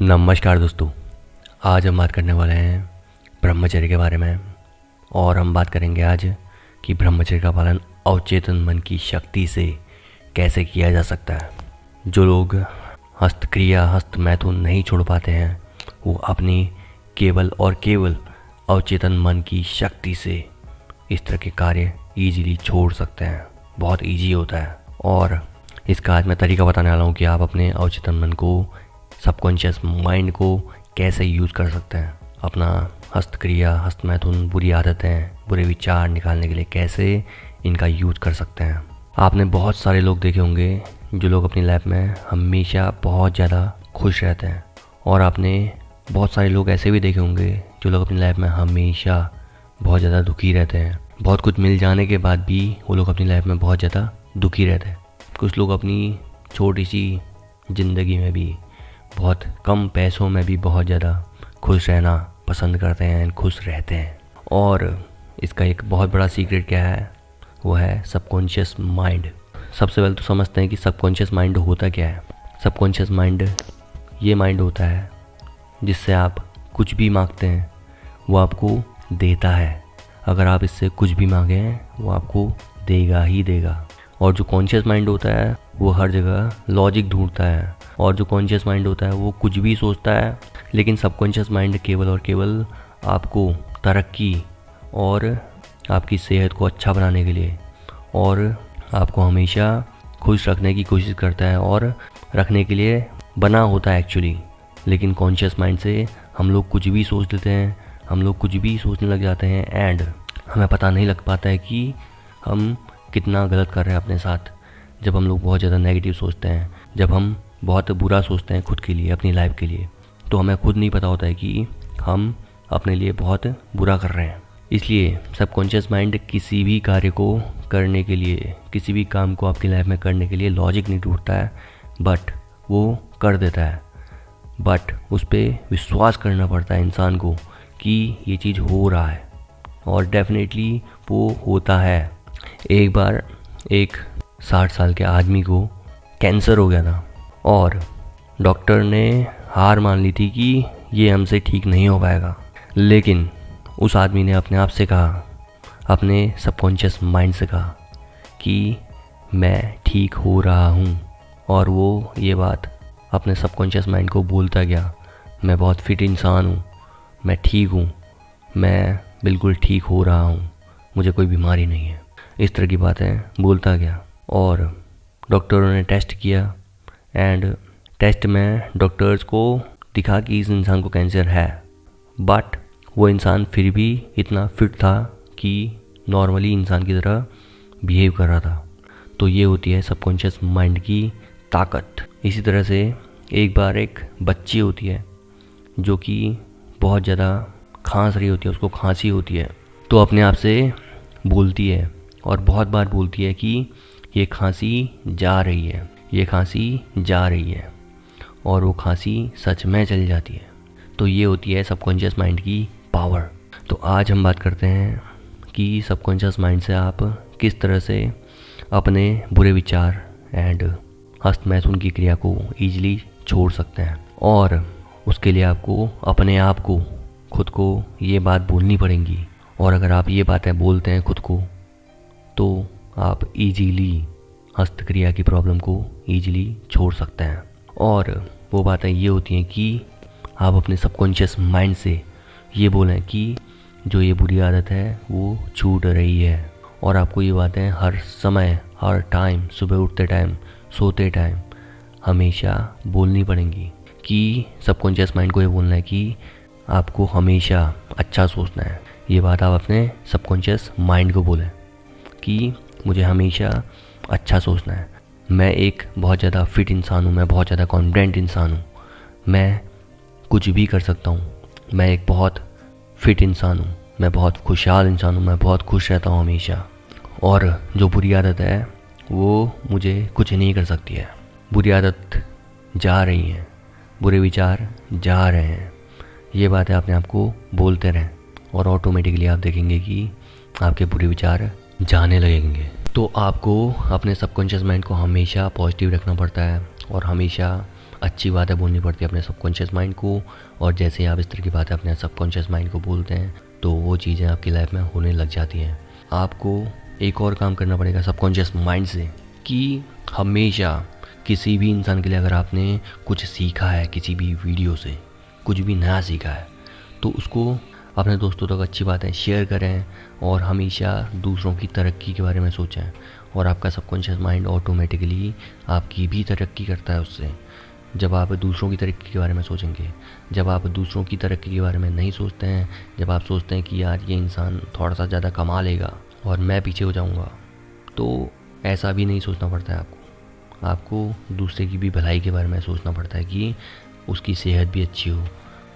नमस्कार दोस्तों। आज हम बात करने वाले हैं ब्रह्मचर्य के बारे में। और हम बात करेंगे आज कि ब्रह्मचर्य का पालन अवचेतन मन की शक्ति से कैसे किया जा सकता है। जो लोग हस्तक्रिया हस्त मैथुन नहीं छोड़ पाते हैं वो अपनी केवल और केवल अवचेतन मन की शक्ति से इस तरह के कार्य ईजिली छोड़ सकते हैं। बहुत ईजी होता है और इसका आज मैं तरीका बताने वाला हूँ कि आप अपने अवचेतन मन को, सबकॉन्शियस माइंड को कैसे यूज़ कर सकते हैं। अपना हस्तक्रिया हस्त मैथुन, बुरी आदतें, बुरे विचार निकालने के लिए कैसे इनका यूज़ कर सकते हैं। आपने बहुत सारे लोग देखे होंगे जो लोग अपनी लाइफ में हमेशा बहुत ज़्यादा खुश रहते हैं, और आपने बहुत सारे लोग ऐसे भी देखे होंगे जो लोग अपनी लाइफ में हमेशा बहुत ज़्यादा दुखी रहते हैं। बहुत कुछ मिल जाने के बाद भी वो लोग अपनी लाइफ में बहुत ज़्यादा दुखी रहते हैं। कुछ लोग अपनी छोटी सी ज़िंदगी में भी बहुत कम पैसों में भी बहुत ज़्यादा खुश रहना पसंद करते हैं, खुश रहते हैं। और इसका एक बहुत बड़ा सीक्रेट क्या है, वो है सबकॉन्शियस माइंड। सबसे पहले तो समझते हैं कि सबकॉन्शियस माइंड होता क्या है। सबकॉन्शियस माइंड ये माइंड होता है जिससे आप कुछ भी मांगते हैं वो आपको देता है। अगर आप इससे कुछ भी मांगे हैं वो आपको देगा ही देगा। और जो कॉन्शियस माइंड होता है वो हर जगह लॉजिक ढूंढता है, और जो कॉन्शियस माइंड होता है वो कुछ भी सोचता है। लेकिन सबकॉन्शियस माइंड केवल और केवल आपको तरक्की और आपकी सेहत को अच्छा बनाने के लिए और आपको हमेशा खुश रखने की कोशिश करता है और रखने के लिए बना होता है एक्चुअली। लेकिन कॉन्शियस माइंड से हम लोग कुछ भी सोच लेते हैं, हम लोग कुछ भी सोचने लग जाते हैं एंड हमें पता नहीं लग पाता है कि हम कितना गलत कर रहे हैं अपने साथ। जब हम लोग बहुत ज़्यादा नेगेटिव सोचते हैं, जब हम बहुत बुरा सोचते हैं खुद के लिए, अपनी लाइफ के लिए, तो हमें खुद नहीं पता होता है कि हम अपने लिए बहुत बुरा कर रहे हैं। इसलिए सबकॉन्शियस माइंड किसी भी कार्य को करने के लिए, किसी भी काम को आपकी लाइफ में करने के लिए लॉजिक नहीं ढूंढता है, बट वो कर देता है। बट उस पर विश्वास करना पड़ता है इंसान को कि ये चीज़ हो रहा है, और डेफिनेटली वो होता है। एक बार एक 60 साल के आदमी को कैंसर हो गया था और डॉक्टर ने हार मान ली थी कि ये हमसे ठीक नहीं हो पाएगा। लेकिन उस आदमी ने अपने आप से कहा, अपने सबकॉन्शियस माइंड से कहा कि मैं ठीक हो रहा हूँ। और वो ये बात अपने सबकॉन्शियस माइंड को बोलता गया, मैं बहुत फिट इंसान हूँ, मैं ठीक हूँ, मैं बिल्कुल ठीक हो रहा हूँ, मुझे कोई बीमारी नहीं है। इस तरह की बातें बोलता गया और डॉक्टरों ने टेस्ट किया एंड टेस्ट में डॉक्टर्स को दिखा कि इस इंसान को कैंसर है। बट वो इंसान फिर भी इतना फिट था कि नॉर्मली इंसान की तरह बिहेव कर रहा था। तो ये होती है सबकॉन्शियस माइंड की ताकत। इसी तरह से एक बार एक बच्ची होती है जो कि बहुत ज़्यादा खांस रही होती है, उसको खांसी होती है, तो अपने आप से बोलती है और बहुत बार बोलती है कि ये खांसी जा रही है, ये खांसी जा रही है, और वो खांसी सच में चली जाती है। तो ये होती है सबकॉन्शियस माइंड की पावर। तो आज हम बात करते हैं कि सबकॉन्शियस माइंड से आप किस तरह से अपने बुरे विचार एंड हस्त मैथुन की क्रिया को ईजिली छोड़ सकते हैं। और उसके लिए आपको अपने आप को, खुद को ये बात बोलनी पड़ेगी। और अगर आप ये बातें बोलते हैं खुद को तो आप इजीली हस्तक्रिया की प्रॉब्लम को इजीली छोड़ सकते हैं। और वो बातें ये होती हैं कि आप अपने सबकॉन्शियस माइंड से ये बोलें कि जो ये बुरी आदत है वो छूट रही है। और आपको ये बातें हर समय, हर टाइम, सुबह उठते टाइम, सोते टाइम हमेशा बोलनी पड़ेंगी। कि सबकॉन्शियस माइंड को ये बोलना है कि आपको हमेशा अच्छा सोचना है। ये बात आप अपने सबकॉन्शियस माइंड को बोलें कि मुझे हमेशा अच्छा सोचना है, मैं एक बहुत ज़्यादा फिट इंसान हूँ, मैं बहुत ज़्यादा कॉन्फिडेंट इंसान हूँ, मैं कुछ भी कर सकता हूँ, मैं एक बहुत फिट इंसान हूँ, मैं बहुत खुशहाल इंसान हूँ, मैं बहुत खुश रहता हूँ हमेशा। और जो बुरी आदत है वो मुझे कुछ नहीं कर सकती है। बुरी आदत जा रही है, बुरे विचार जा रहे हैं, ये बातें अपने आप को बोलते रहें और ऑटोमेटिकली आप देखेंगे कि आपके बुरे विचार जाने लगेंगे। तो आपको अपने सबकॉन्शियस माइंड को हमेशा पॉजिटिव रखना पड़ता है और हमेशा अच्छी बातें बोलनी पड़ती है अपने सबकॉन्शियस माइंड को, और जैसे ही आप इस तरह की बातें अपने सबकॉन्शियस माइंड को बोलते हैं तो वो चीज़ें आपकी लाइफ में होने लग जाती हैं। आपको एक और काम करना पड़ेगा सबकॉन्शियस माइंड से, कि हमेशा किसी भी इंसान के लिए अगर आपने कुछ सीखा है, किसी भी वीडियो से कुछ भी नया सीखा है, तो उसको अपने दोस्तों तक अच्छी बातें शेयर करें और हमेशा दूसरों की तरक्की के बारे में सोचें, और आपका सबकॉन्शियस माइंड ऑटोमेटिकली आपकी भी तरक्की करता है उससे। जब आप दूसरों की तरक्की के बारे में सोचेंगे, जब आप दूसरों की तरक्की के बारे में नहीं सोचते हैं, जब आप सोचते हैं कि यार ये इंसान थोड़ा सा ज़्यादा कमा लेगा और मैं पीछे हो जाऊंगा, तो ऐसा भी नहीं सोचना पड़ता है आपको दूसरे की भी भलाई के बारे में सोचना पड़ता है कि उसकी सेहत भी अच्छी हो,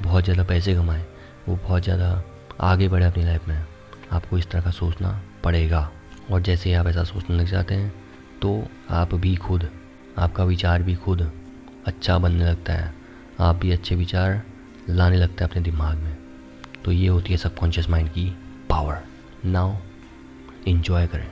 बहुत ज़्यादा पैसे कमाए, वो बहुत ज़्यादा आगे बढ़े अपनी लाइफ में। आपको इस तरह का सोचना पड़ेगा, और जैसे ही आप ऐसा सोचने लग जाते हैं तो आप भी खुद, आपका विचार भी खुद अच्छा बनने लगता है, आप भी अच्छे विचार लाने लगते हैं अपने दिमाग में। तो ये होती है सबकॉन्शियस माइंड की पावर। नाउ एंजॉय करें।